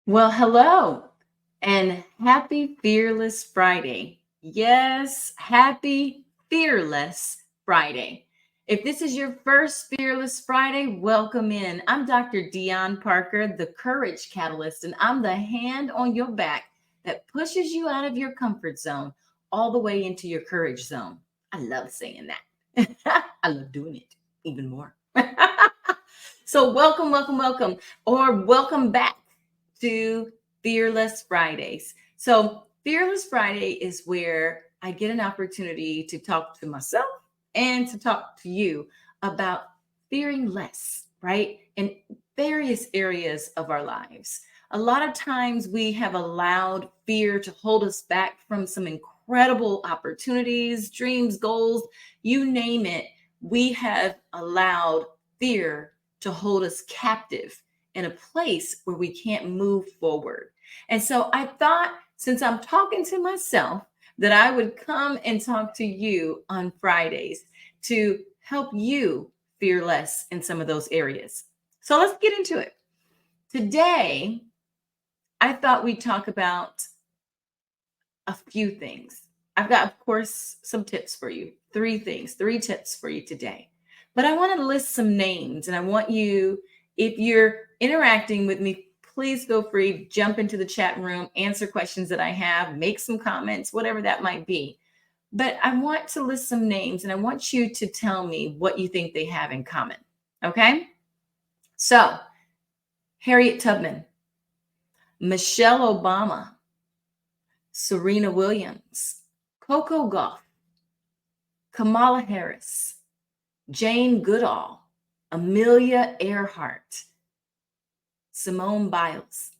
Well, hello and happy Fearless Friday. Yes, happy Fearless Friday. If this is your first Fearless Friday, welcome in. I'm Dr. Dion Parker, the Courage Catalyst, and I'm the hand on your back that pushes you out of your comfort zone all the way into your courage zone. I love saying that. I love doing it even more. So, welcome, or welcome back to Fearless Fridays. So, Fearless Friday is where I get an opportunity to talk to myself and to talk to you about fearing less, right? In various areas of our lives. A lot of times we have allowed fear to hold us back from some incredible opportunities, dreams, goals, you name it. We have allowed fear to hold us captive in a place where we can't move forward. And so I thought, since I'm talking to myself, that I would come and talk to you on Fridays to help you fear less in some of those areas. So let's get into it. Today, I thought we'd talk about a few things. I've got, of course, some tips for you. Three tips for you today. But I want to list some names, and I want you, if you're interacting with me, please feel free, jump into the chat room, answer questions that I have, make some comments, whatever that might be. But I want to list some names, and I want you to tell me what you think they have in common. Okay? So, Harriet Tubman, Michelle Obama, Serena Williams, Coco Gauff, Kamala Harris, Jane Goodall, Amelia Earhart, Simone Biles,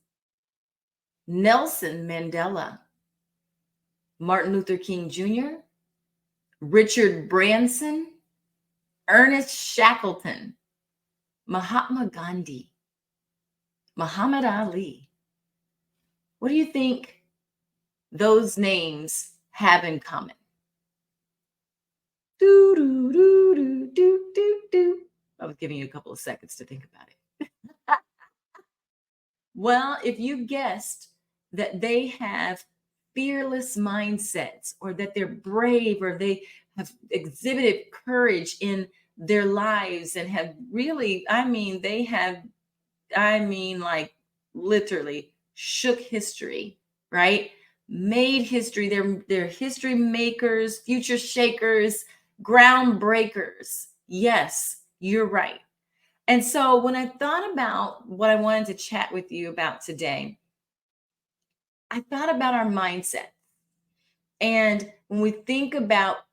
Nelson Mandela, Martin Luther King Jr., Richard Branson, Ernest Shackleton, Mahatma Gandhi, Muhammad Ali. What do you think those names have in common? Do, do, do, do, do, do, do. I was giving you a couple of seconds to think about it. Well, if you guessed that they have fearless mindsets, or that they're brave, or they have exhibited courage in their lives and have really, like literally shook history, right? Made history. They're history makers, future shakers, groundbreakers. Yes, you're right. And so when I thought about what I wanted to chat with you about today, I thought about our mindset. And when we think about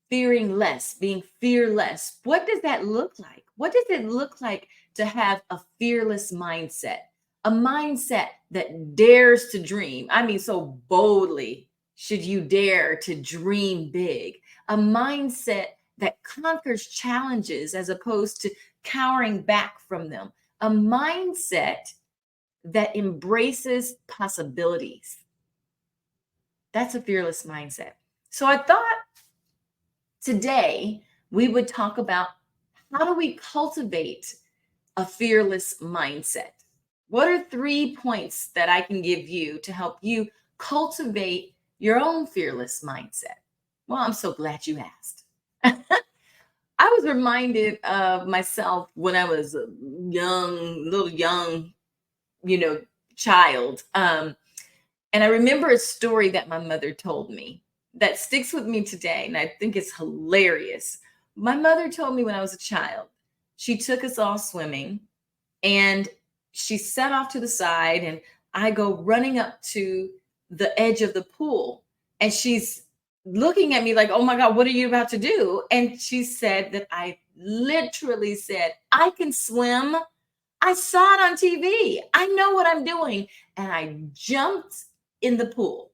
fearing less, being fearless, what does that look like? What does it look like to have a fearless mindset? A mindset that dares to dream. I mean, so boldly should you dare to dream big. A mindset that conquers challenges as opposed to cowering back from them. A mindset that embraces possibilities. That's a fearless mindset. So I thought today we would talk about, how do we cultivate a fearless mindset? What are 3 points that I can give you to help you cultivate your own fearless mindset? Well, I'm so glad you asked. I was reminded of myself when I was a little young, you know, child. And I remember a story that my mother told me that sticks with me today, and I think it's hilarious. My mother told me when I was a child, she took us all swimming, and she sat off to the side, and I go running up to the edge of the pool, and she's looking at me like, "Oh my God, what are you about to do?" And she said that I literally said, "I can swim. I saw it on TV. I know what I'm doing." And I jumped in the pool.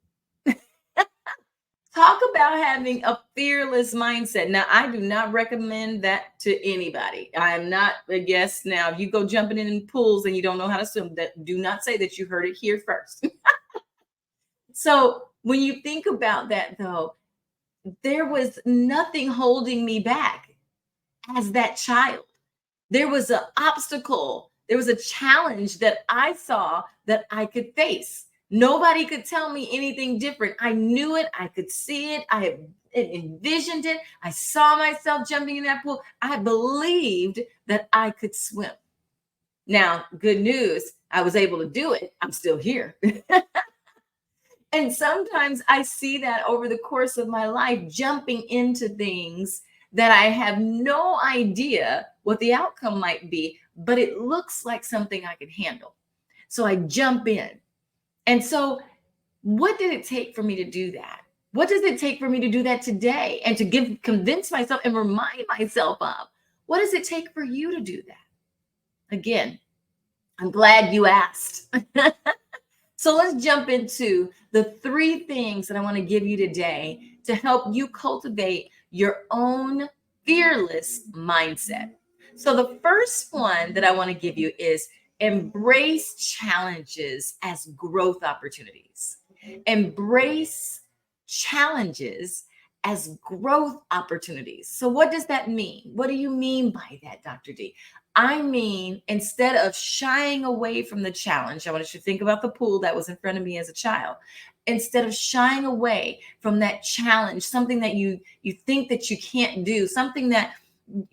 Talk about having a fearless mindset. Now, I do not recommend that to anybody. I am not a guest. Now, if you go jumping in pools and you don't know how to swim, that do not say that you heard it here first. So, when you think about that, though, there was nothing holding me back as that child. There was an obstacle. There was a challenge that I saw that I could face. Nobody could tell me anything different. I knew it. I could see it. I had envisioned it. I saw myself jumping in that pool. I believed that I could swim. Now, good news, I was able to do it. I'm still here. And sometimes I see that over the course of my life, jumping into things that I have no idea what the outcome might be, but it looks like something I can handle. So I jump in. And so, what did it take for me to do that? What does it take for me to do that today and to convince myself and remind myself of? What does it take for you to do that? Again, I'm glad you asked. So let's jump into the 3 things that I want to give you today to help you cultivate your own fearless mindset. So the first one that I want to give you is embrace challenges as growth opportunities. Embrace challenges as growth opportunities. So what does that mean? What do you mean by that, Dr. D? I mean, instead of shying away from the challenge, I want you to think about the pool that was in front of me as a child. Instead of shying away from that challenge, something that you think that you can't do, something that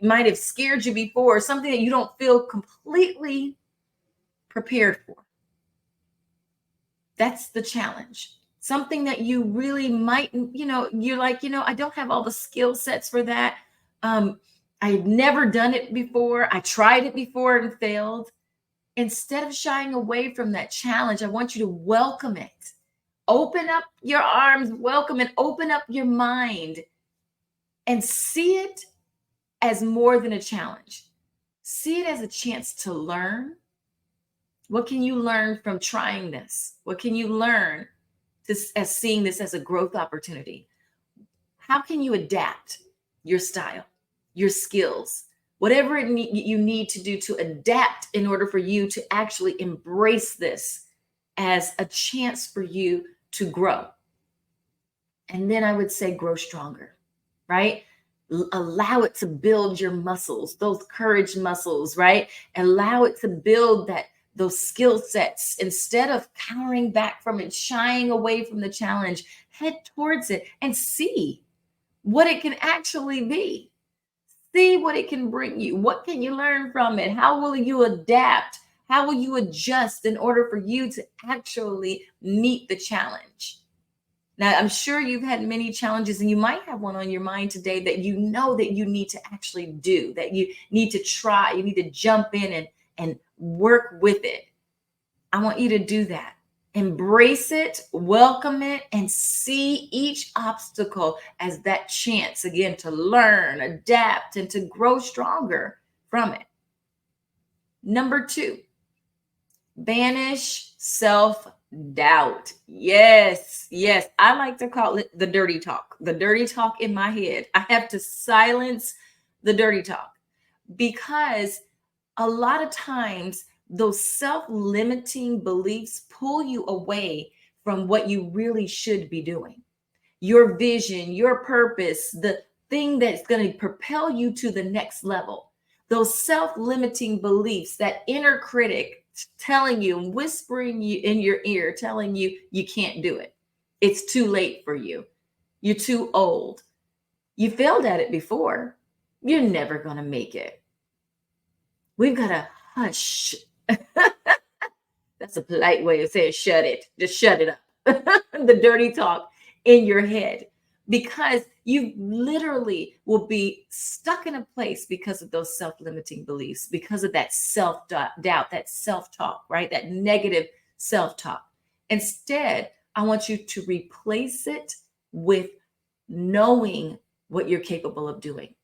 might have scared you before, something that you don't feel completely prepared for. That's the challenge. Something that you really might, you're like, I don't have all the skill sets for that. I've never done it before. I tried it before and failed. Instead of shying away from that challenge, I want you to welcome it. Open up your arms, welcome it, open up your mind and see it as more than a challenge. See it as a chance to learn. What can you learn from trying this? What can you learn as seeing this as a growth opportunity? How can you adapt your style, your skills, whatever you need to do to adapt in order for you to actually embrace this as a chance for you to grow? And then I would say grow stronger, right? Allow it to build your muscles, those courage muscles, right? Allow it to build those skill sets. Instead of cowering back from it, shying away from the challenge, head towards it and see what it can actually be. See what it can bring you. What can you learn from it? How will you adapt? How will you adjust in order for you to actually meet the challenge? Now, I'm sure you've had many challenges and you might have one on your mind today that you know that you need to actually do, that you need to try, you need to jump in and work with it. I want you to do that. Embrace it, welcome it, and see each obstacle as that chance, again, to learn, adapt, and to grow stronger from it. Number 2, banish self-doubt. Yes. I like to call it the dirty talk in my head. I have to silence the dirty talk because a lot of times those self-limiting beliefs pull you away from what you really should be doing. Your vision, your purpose, the thing that's going to propel you to the next level. Those self-limiting beliefs, that inner critic telling you, whispering you in your ear, telling you you can't do it. It's too late for you. You're too old. You failed at it before. You're never going to make it. We've got to hush. That's a polite way of saying shut it. Just shut it up. The dirty talk in your head, because you literally will be stuck in a place because of those self-limiting beliefs, because of that self-doubt, that self-talk, right? That negative self-talk. Instead, I want you to replace it with knowing what you're capable of doing,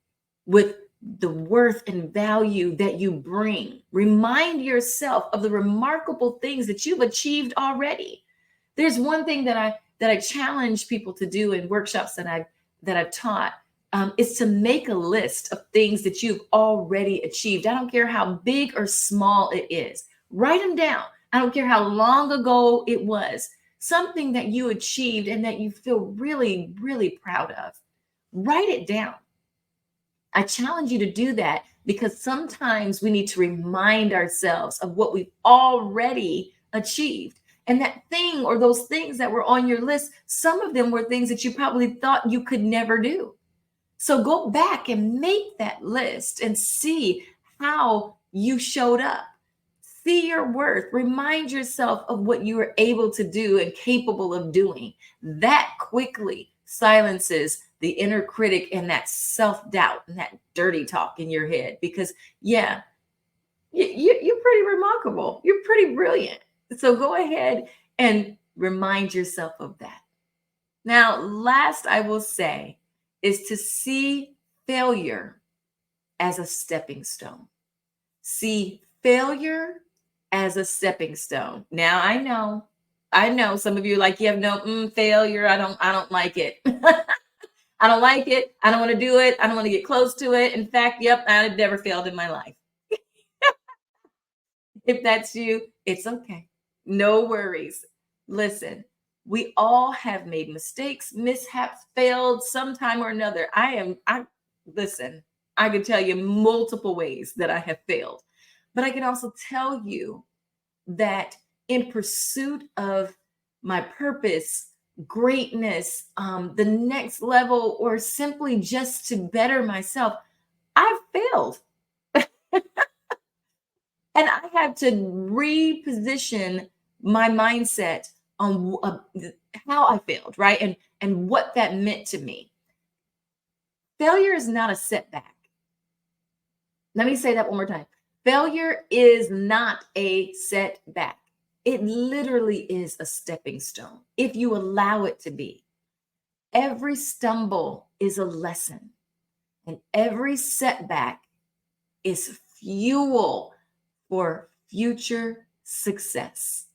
with the worth and value that you bring. Remind yourself of the remarkable things that you've achieved already. There's one thing that I challenge people to do in workshops that I've taught, is to make a list of things that you've already achieved. I don't care how big or small it is. Write them down. I don't care how long ago it was. Something that you achieved and that you feel really, really proud of. Write it down. I challenge you to do that because sometimes we need to remind ourselves of what we've already achieved. And that thing or those things that were on your list, some of them were things that you probably thought you could never do. So go back and make that list and see how you showed up. See your worth. Remind yourself of what you were able to do and capable of doing. That quickly silences the inner critic and that self-doubt and that dirty talk in your head. Because, yeah, you're pretty remarkable. You're pretty brilliant. So go ahead and remind yourself of that. Now, last I will say is to see failure as a stepping stone. See failure as a stepping stone. Now I know some of you are like, you have no failure. I don't like it. I don't like it. I don't want to do it. I don't want to get close to it. In fact, yep, I've never failed in my life. If that's you, it's okay. No worries. Listen, we all have made mistakes, mishaps, failed sometime or another. I listen, I can tell you multiple ways that I have failed, but I can also tell you that in pursuit of my purpose, greatness, the next level, or simply just to better myself, I've failed. And I had to reposition my mindset on how I failed, right? And what that meant to me. Failure is not a setback. Let me say that one more time. Failure is not a setback. It literally is a stepping stone if you allow it to be. Every stumble is a lesson, and every setback is fuel for future success.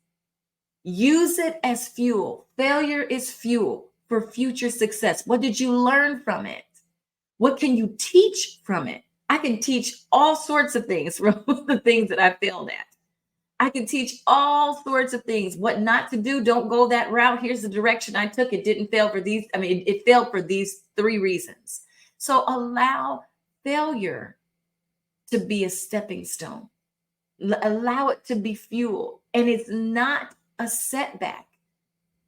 Use it as fuel. Failure is fuel for future success. What did you learn from it? What can you teach from it? I can teach all sorts of things from the things that I failed at. I can teach all sorts of things. What not to do. Don't go that route. Here's the direction I took. It didn't fail for these. It failed for these 3 reasons. So allow failure to be a stepping stone. Allow it to be fuel. And it's not a setback.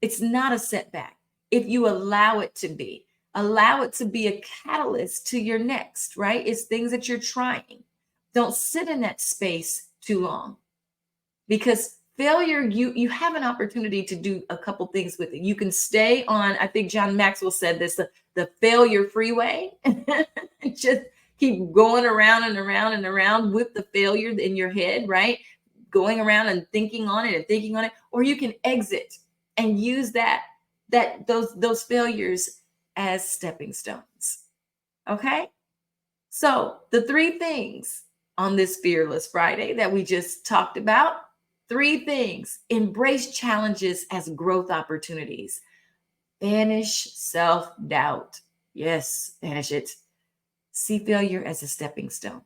It's not a setback if you allow it to be. Allow it to be a catalyst to your next, right? It's things that you're trying. Don't sit in that space too long, because failure, you have an opportunity to do a couple things with it. You can stay on, I think John Maxwell said this, the failure freeway. Just keep going around and around and around with the failure in your head, right? Going around and thinking on it and thinking on it. Or you can exit and use those failures as stepping stones. Okay? So the 3 things on this Fearless Friday that we just talked about, 3 things. Embrace challenges as growth opportunities. Banish self-doubt. Yes, banish it. See failure as a stepping stone.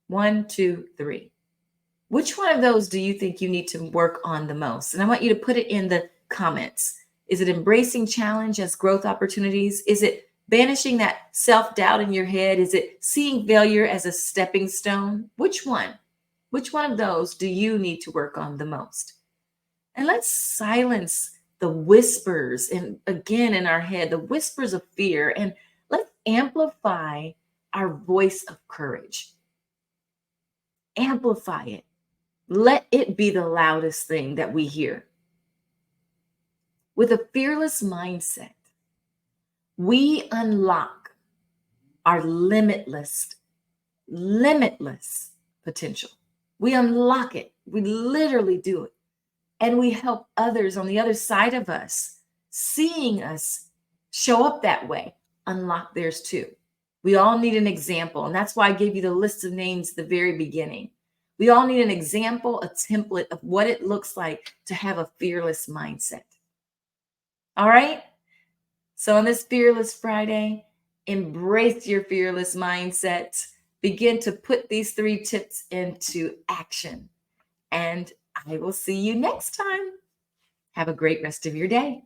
1, 2, 3. Which one of those do you think you need to work on the most? And I want you to put it in the comments. Is it embracing challenge as growth opportunities? Is it banishing that self-doubt in your head? Is it seeing failure as a stepping stone? Which one? Which one of those do you need to work on the most? And let's silence the whispers and again in our head, the whispers of fear, and let's amplify our voice of courage. Amplify it. Let it be the loudest thing that we hear. With a fearless mindset, we unlock our limitless potential. We unlock it. We literally do it. And we help others on the other side of us, seeing us show up that way, unlock theirs too. We all need an example. And that's why I gave you the list of names at the very beginning. We all need an example, a template of what it looks like to have a fearless mindset. All right? So on this Fearless Friday, embrace your fearless mindset. Begin to put these 3 tips into action. And I will see you next time. Have a great rest of your day.